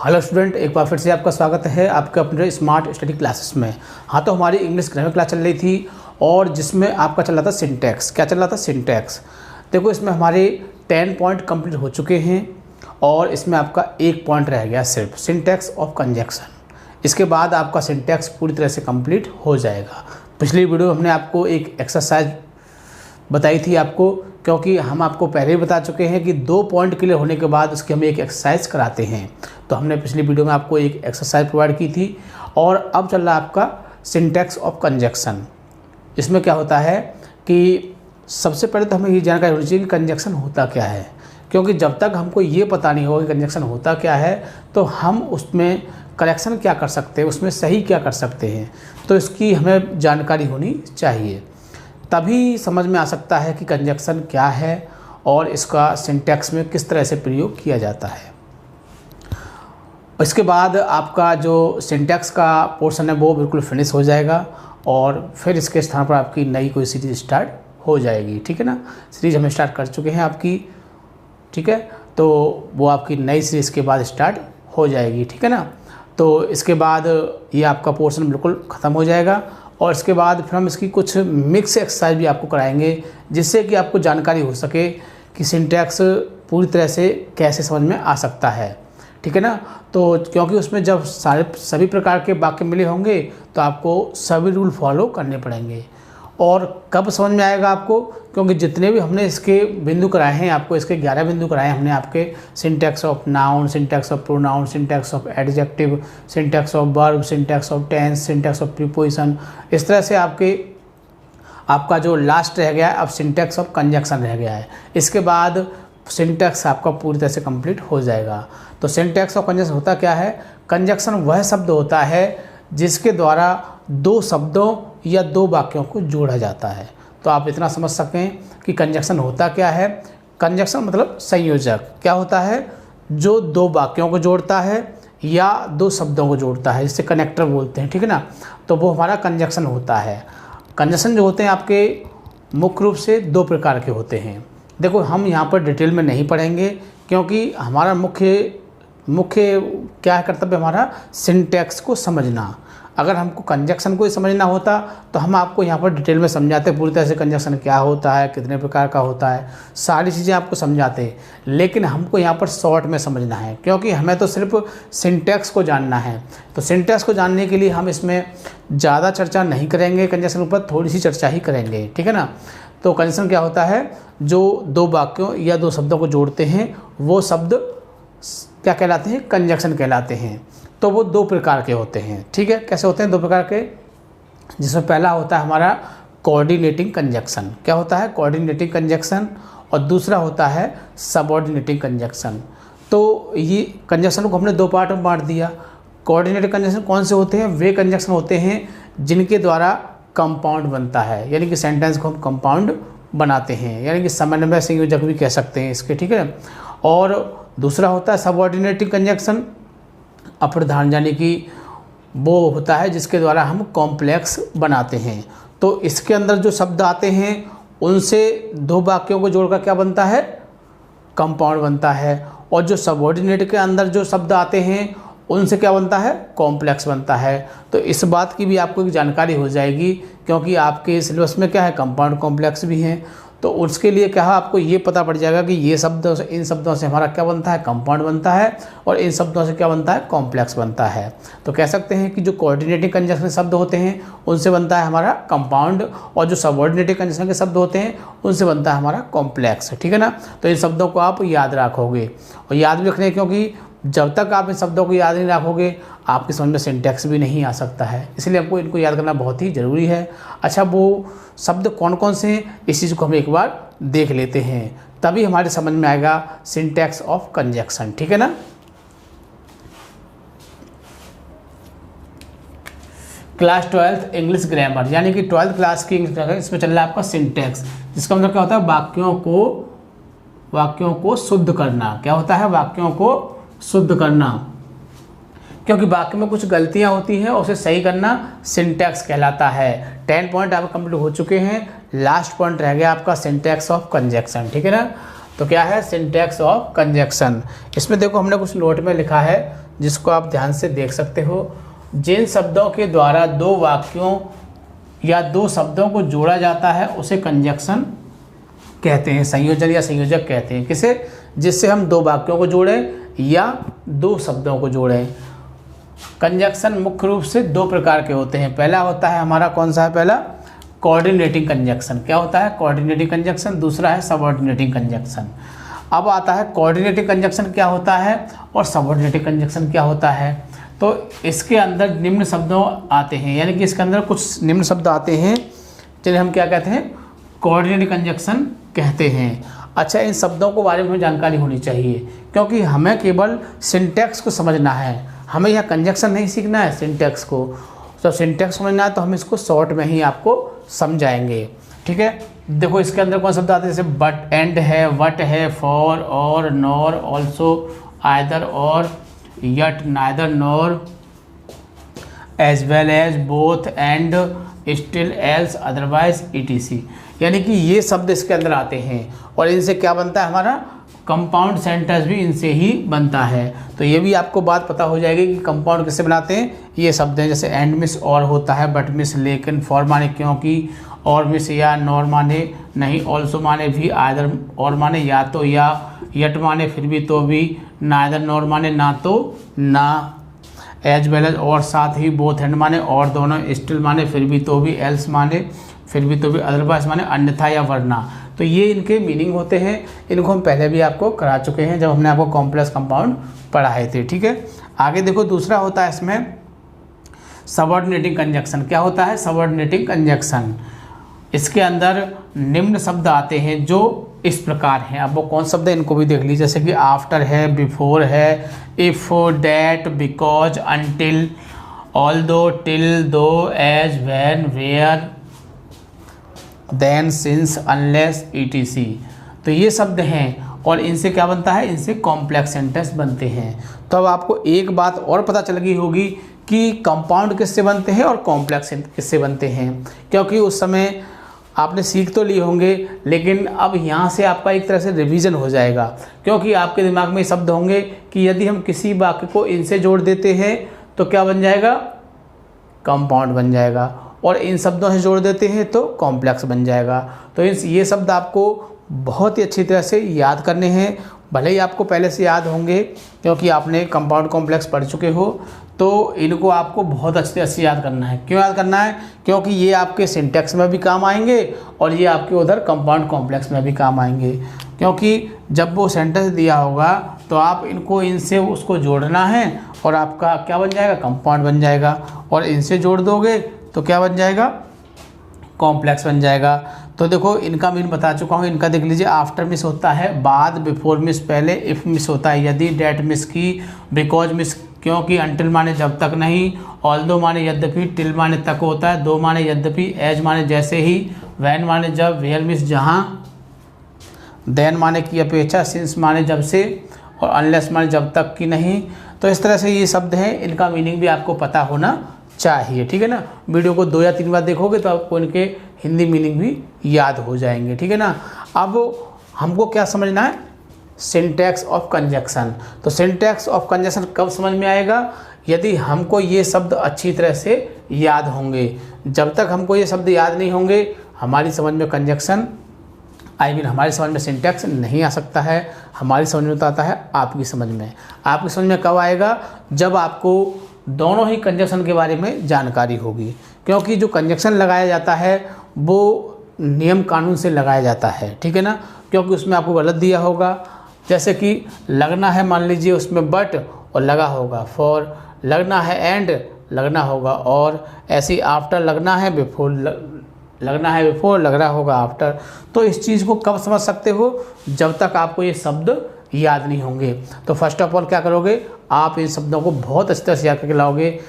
Hello student, एक बार फिर से आपका स्वागत है आपके अपने स्मार्ट स्टडी क्लासेस में। हाँ, तो हमारी इंग्लिश ग्रामर क्लास चल रही थी और जिसमें आपका चल रहा था सिंटैक्स। क्या चल रहा था? सिंटैक्स। देखो, इसमें हमारे 10 पॉइंट कंप्लीट हो चुके हैं और इसमें आपका एक पॉइंट रह गया सिर्फ, सिंटैक्स ऑफ कंजंक्शन। इसके बाद आपका सिंटैक्स पूरी तरह से कंप्लीट हो जाएगा। पिछली वीडियो में हमने आपको एक एक्सरसाइज बताई थी आपको, क्योंकि हम आपको पहले ही बता चुके हैं कि 2 पॉइंट क्लियर होने के बाद उसकी हम एक एक्सरसाइज कराते हैं। तो हमने पिछली वीडियो में आपको एक एक्सरसाइज प्रोवाइड की थी और अब चल रहा है आपका सिंटैक्स ऑफ कंजंक्शन। इसमें क्या होता है कि सबसे पहले तो हमें ये जानकारी होनी चाहिए कि कंजंक्शन होता क्या है, क्योंकि जब तक हमको ये पता नहीं होगा कि कंजंक्शन होता क्या है तो हम उसमें करेक्शन क्या कर सकते हैं, उसमें सही क्या कर सकते हैं। तो इसकी हमें जानकारी होनी चाहिए, तभी समझ में आ सकता है कि कंजंक्शन क्या है और इसका सिंटैक्स में किस तरह से प्रयोग किया जाता है। इसके बाद आपका जो सिंटैक्स का पोर्शन है वो बिल्कुल फिनिश हो जाएगा और फिर इसके स्थान पर आपकी नई कोई सीरीज़ स्टार्ट हो जाएगी। ठीक है ना, सीरीज़ हम स्टार्ट कर चुके हैं आपकी। ठीक है, तो वो आपकी नई सीरीज़ के बाद स्टार्ट हो जाएगी। ठीक है ना, तो इसके बाद ये आपका पोर्शन बिल्कुल ख़त्म हो जाएगा और इसके बाद फिर हम इसकी कुछ मिक्स एक्सरसाइज भी आपको कराएंगे, जिससे कि आपको जानकारी हो सके कि सिंटैक्स पूरी तरह से कैसे समझ में आ सकता है। ठीक है ना, तो क्योंकि उसमें जब सभी प्रकार के वाक्य मिले होंगे तो आपको सभी रूल फॉलो करने पड़ेंगे। और कब समझ में आएगा आपको? क्योंकि जितने भी हमने इसके बिंदु कराए हैं, आपको इसके 11 बिंदु कराए हैं हमने आपके। Syntax of noun, syntax of pronoun, syntax of adjective, syntax of verb, syntax of tense, syntax of preposition. इस तरह से आपका जो लास्ट रह गया है अब सिंटैक्स ऑफ कंजंक्शन रह गया है। इसके बाद सिंटैक्स आपका पूरी तरह से कंप्लीट हो जाएगा। तो सिंटैक्स ऑफ कंजंक्शन होता क्या है? कंजंक्शन वह शब्द होता है जिसके द्वारा 2 शब्दों या 2 वाक्यों को जोड़ा जाता है। तो आप इतना समझ सकें कि कंजंक्शन होता क्या है। कंजंक्शन मतलब संयोजक। क्या होता है? जो 2 वाक्यों को जोड़ता है या 2 शब्दों को जोड़ता है, जिससे कनेक्टर बोलते हैं। ठीक है ना, तो वो हमारा कंजंक्शन होता है। कंजंक्शन जो होते हैं आपके मुख्य रूप से 2 प्रकार के होते हैं। देखो, हम यहाँ पर डिटेल में नहीं पढ़ेंगे क्योंकि हमारा मुख्य क्या है कर्तव्य हमारा? सिंटैक्स को समझना। अगर हमको कंजंक्शन को ही समझना होता तो हम आपको यहाँ पर डिटेल में समझाते पूरी तरह से कंजंक्शन क्या होता है, कितने प्रकार का होता है, सारी चीज़ें आपको समझाते। लेकिन हमको यहाँ पर शॉर्ट में समझना है क्योंकि हमें तो सिर्फ सिंटैक्स को जानना है। तो सिंटैक्स को जानने के लिए हम इसमें ज़्यादा चर्चा नहीं करेंगे, कंजंक्शन पर थोड़ी सी चर्चा ही करेंगे। ठीक है ना, तो कंजंक्शन क्या होता है? जो 2 वाक्यों या 2 शब्दों को जोड़ते हैं वो शब्द क्या कहलाते हैं? कंजंक्शन कहलाते हैं। तो वो 2 प्रकार के होते हैं। ठीक है, कैसे होते हैं? 2 प्रकार के, जिसमें पहला होता है हमारा कोऑर्डिनेटिंग कंजंक्शन। क्या होता है? Coordinating conjunction. और दूसरा होता है सबऑर्डिनेटिंग कंजंक्शन। तो ये कंजंक्शन को हमने 2 पार्ट में बांट दिया। कोऑर्डिनेटिंग कंजंक्शन कौन से होते हैं? वे कंजंक्शन होते हैं जिनके द्वारा कंपाउंड बनता है, यानी कि सेंटेंस को हम कंपाउंड बनाते हैं, यानी कि समन्वय संयोजक भी कह सकते हैं इसके। ठीक है, और दूसरा होता है सबऑर्डिनेटिंग कंजंक्शन, अप्रधान, यानी कि वो होता है जिसके द्वारा हम कॉम्प्लेक्स बनाते हैं। तो इसके अंदर जो शब्द आते हैं उनसे 2 वाक्यों को जोड़कर क्या बनता है? कंपाउंड बनता है। और जो सबऑर्डिनेट के अंदर जो शब्द आते हैं उनसे क्या बनता है? कॉम्प्लेक्स बनता है। तो इस बात की भी आपको एक जानकारी हो जाएगी क्योंकि आपके सिलेबस में क्या है? कंपाउंड कॉम्प्लेक्स भी हैं। तो उसके लिए क्या है? आपको ये पता पड़ जाएगा कि ये शब्द इन शब्दों से हमारा क्या बनता है? कंपाउंड बनता है, और इन शब्दों से क्या बनता है? कॉम्प्लेक्स बनता है। तो कह सकते हैं कि जो कोऑर्डिनेटिंग कंजंक्शन शब्द होते हैं उनसे बनता है हमारा कंपाउंड, और जो सबऑर्डिनेटिंग कंजंक्शन के शब्द होते हैं उनसे बनता है हमारा कॉम्प्लेक्स। ठीक है ना, तो इन शब्दों को आप याद रखोगे और याद भी रखने, क्योंकि जब तक आप इन शब्दों को याद नहीं रखोगे आपकी समझ में सिंटैक्स भी नहीं आ सकता है। इसलिए आपको इनको याद करना बहुत ही ज़रूरी है। अच्छा, वो शब्द कौन कौन से हैं इस चीज़ को हम एक बार देख लेते हैं, तभी हमारे समझ में आएगा सिंटैक्स ऑफ कंजंक्शन। ठीक है ना, क्लास 12th इंग्लिश ग्रामर, यानी कि 12th क्लास की इंग्लिश ग्रामर, इसमें चल रहा है आपका सिंटैक्स, जिसका मतलब क्या होता है? वाक्यों को शुद्ध करना। क्या होता है? वाक्यों को शुद्ध करना, क्योंकि वाक्य में कुछ गलतियां होती हैं और उसे सही करना सिंटैक्स कहलाता है। 10 पॉइंट आपके कंप्लीट हो चुके हैं, लास्ट पॉइंट रह गया आपका सिंटैक्स ऑफ कंजंक्शन। ठीक है ना, तो क्या है? Syntax of conjunction. इसमें देखो हमने कुछ नोट में लिखा है जिसको आप ध्यान से देख सकते हो। जिन शब्दों के द्वारा दो वाक्यों या दो शब्दों को जोड़ा जाता है उसे कंजक्शन कहते हैं, संयोजन या संयोजक कहते हैं। किसे? जिससे हम दो वाक्यों को जोड़ें या दो शब्दों को जोड़ें। कंजक्शन मुख्य रूप से दो प्रकार के होते हैं। पहला होता है हमारा कौन सा है? पहला कोऑर्डिनेटिंग कंजक्शन। क्या होता है? Coordinating conjunction. दूसरा है सबऑर्डिनेटिंग कंजक्शन। अब आता है कोऑर्डिनेटिंग कंजक्शन क्या होता है और सबऑर्डिनेटिंग कंजक्शन क्या होता है। तो इसके अंदर निम्न शब्दों आते हैं, यानी कि इसके अंदर कुछ निम्न शब्द आते हैं जिन्हें हम क्या कहते हैं? कोऑर्डिनेटिंग कंजक्शन कहते हैं। अच्छा, इन शब्दों को बारे में हमें जानकारी होनी चाहिए, क्योंकि हमें केवल सिंटैक्स को समझना है, हमें यह कंजक्शन नहीं सीखना है, सिंटैक्स को। तो सिंटैक्स समझना है तो हम इसको शॉर्ट में ही आपको समझाएंगे, ठीक है। देखो इसके अंदर कौन शब्द आते हैं? जैसे बट, एंड है, वट है, for, or, nor, also, either or, yet, neither, nor, as well as, both, and, still, else, otherwise, etc. यानी कि ये शब्द इसके अंदर आते हैं और इनसे क्या बनता है? हमारा कंपाउंड सेंटेंस भी इनसे ही बनता है। तो ये भी आपको बात पता हो जाएगी कि कंपाउंड किससे बनाते हैं। ये शब्द हैं जैसे एंड मिस और होता है, बट मिस लेकिन, फॉर माने क्योंकि, और मिस या, नॉर माने नहीं, ऑल्सो माने भी, आइदर और माने या तो या, यट माने फिर भी तो भी, नाइदर नॉर माने ना तो ना, एज वेल एज और साथ ही, बोथ एंड माने और दोनों, स्टिल माने फिर भी तो भी, एल्स माने फिर भी तो भी, अदरवाइज माने अन्यथा या वरना। तो ये इनके मीनिंग होते हैं। इनको हम पहले भी आपको करा चुके हैं जब हमने आपको कॉम्प्लेक्स कंपाउंड पढ़ाए थे, ठीक है। आगे देखो दूसरा होता है इसमें सबऑर्डिनेटिंग कंजक्शन। क्या होता है? Subordinating conjunction. इसके अंदर निम्न शब्द आते हैं जो इस प्रकार हैं। अब वो कौन शब्द है इनको भी देख लीजिए, जैसे कि आफ्टर है, बिफोर है, if, that, because, until, although, till, though, as, when, where, then, since, unless, ETC. तो ये शब्द हैं और इनसे क्या बनता है? इनसे कॉम्प्लेक्स सेंटेंस बनते हैं। तो अब आपको एक बात और पता चल गई होगी कि कंपाउंड किससे बनते हैं और कॉम्प्लेक्स किससे बनते हैं, क्योंकि उस समय आपने सीख तो लिए होंगे, लेकिन अब यहाँ से आपका एक तरह से रिवीजन हो जाएगा, क्योंकि आपके दिमाग में शब्द होंगे कि यदि हम किसी वाक्य को इनसे जोड़ देते हैं तो क्या बन जाएगा? कंपाउंड बन जाएगा, और इन शब्दों से जोड़ देते हैं तो कॉम्प्लेक्स बन जाएगा। तो ये शब्द आपको बहुत ही अच्छी तरह से याद करने हैं। भले ही आपको पहले से याद होंगे क्योंकि आपने कंपाउंड कॉम्प्लेक्स पढ़ चुके हो, तो इनको आपको बहुत अच्छी तरह से याद करना है। क्यों याद करना है? क्योंकि ये आपके सिंटैक्स में भी काम आएंगे और ये आपके उधर कंपाउंड कॉम्प्लेक्स में भी काम आएंगे, क्योंकि जब वो सेंटेंस दिया होगा तो आप इनको इनसे उसको जोड़ना है और आपका क्या बन जाएगा? कंपाउंड बन जाएगा, और इनसे जोड़ दोगे तो क्या बन जाएगा? कॉम्प्लेक्स बन जाएगा। तो देखो इनका मीन बता चुका हूँ। इनका देख लीजिए, आफ्टर मिस होता है बाद, बिफोर मिस पहले, इफ़ मिस होता है यदि, डेट मिस की, बिकॉज मिस क्योंकि, अनटिल माने जब तक नहीं, ऑल्दो माने यद्यपि, टिल माने तक होता है, दो माने यद्यपि, एज माने जैसे ही, वैन माने जब, वेयर मिस जहाँ, देन माने की अपेक्षा, सिंस माने जब से, और अनलेस माने जब तक की नहीं। तो इस तरह से ये शब्द हैं, इनका मीनिंग भी आपको पता होना चाहिए, ठीक है ना। वीडियो को 2 या 3 बार देखोगे तो आपको इनके हिंदी मीनिंग भी याद हो जाएंगे, ठीक है ना। अब हमको क्या समझना है? Syntax of conjunction. तो सिंटैक्स ऑफ कंजक्शन कब समझ में आएगा? यदि हमको ये शब्द अच्छी तरह से याद होंगे। जब तक हमको ये शब्द याद नहीं होंगे हमारी समझ में कंजक्शन हमारी समझ में सिंटैक्स नहीं आ सकता है। हमारी समझ में तो आता है आपकी समझ में। आपकी समझ में कब आएगा? जब आपको दोनों ही कंजक्शन के बारे में जानकारी होगी, क्योंकि जो कंजक्शन लगाया जाता है वो नियम कानून से लगाया जाता है, ठीक है ना। क्योंकि उसमें आपको गलत दिया होगा, जैसे कि लगना है, मान लीजिए उसमें बट और लगा होगा फॉर, लगना है एंड लगना होगा और, ऐसी आफ्टर लगना है, बिफोर लगना है, बिफोर लग रहा होगा आफ्टर। तो इस चीज़ को कब समझ सकते हो? जब तक आपको ये शब्द याद नहीं होंगे। तो फर्स्ट ऑफ ऑल क्या करोगे? आप इन शब्दों को बहुत अच्छी तरह से याद करके लाओगे।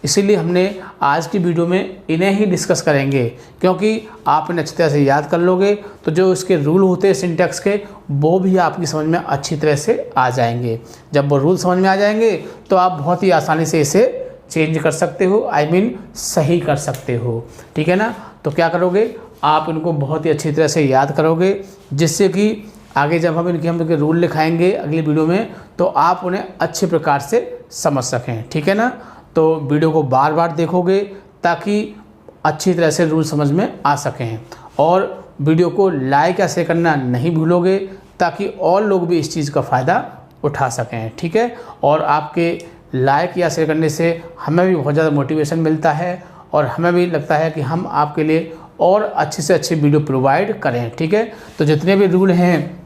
इसीलिए हमने आज की वीडियो में इन्हें ही डिस्कस करेंगे, क्योंकि आप इन्हें अच्छी तरह से याद कर लोगे तो जो इसके रूल होते हैं सिंटैक्स के वो भी आपकी समझ में अच्छी तरह से आ जाएंगे। जब वो रूल समझ में आ जाएंगे तो आप बहुत ही आसानी से इसे चेंज कर सकते हो, सही कर सकते हो, ठीक है ना। तो क्या करोगे? आप इनको बहुत ही अच्छी तरह से याद करोगे, जिससे कि आगे जब हम इनके रूल लिखाएंगे अगली वीडियो में तो आप उन्हें अच्छे प्रकार से समझ सकें, ठीक है ना। तो वीडियो को बार बार देखोगे ताकि अच्छी तरह से रूल समझ में आ सकें, और वीडियो को लाइक या शेयर करना नहीं भूलोगे ताकि और लोग भी इस चीज़ का फ़ायदा उठा सकें, ठीक है। और आपके लाइक या शेयर करने से हमें भी बहुत ज़्यादा मोटिवेशन मिलता है और हमें भी लगता है कि हम आपके लिए और अच्छी से अच्छी वीडियो प्रोवाइड करें, ठीक है। तो जितने भी रूल हैं,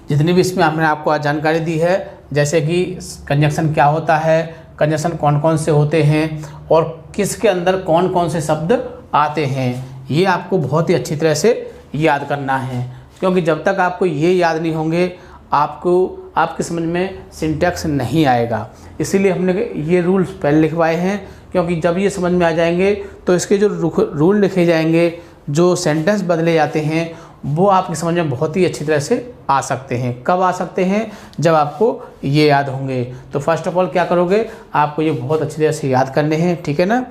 जितनी भी इसमें हमने आपको आज जानकारी दी है, जैसे कि कंजक्शन क्या होता है, कंजक्शन कौन कौन से होते हैं और किसके अंदर कौन कौन से शब्द आते हैं, ये आपको बहुत ही अच्छी तरह से याद करना है। क्योंकि जब तक आपको ये याद नहीं होंगे आपकी समझ में सिंटैक्स नहीं आएगा। इसीलिए हमने ये रूल्स पहले लिखवाए हैं, क्योंकि जब ये समझ में आ जाएंगे तो इसके जो रूल लिखे जाएंगे, जो सेंटेंस बदले जाते हैं, वो आपकी समझ में बहुत ही अच्छी तरह से आ सकते हैं। कब आ सकते हैं? जब आपको ये याद होंगे। तो फर्स्ट ऑफ ऑल क्या करोगे, आपको ये बहुत अच्छी तरह से याद करने हैं, ठीक है ना।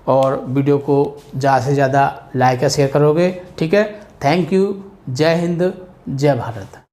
और वीडियो को ज़्यादा से ज़्यादा लाइक या शेयर करोगे, ठीक है। Thank you. जय हिंद, जय भारत।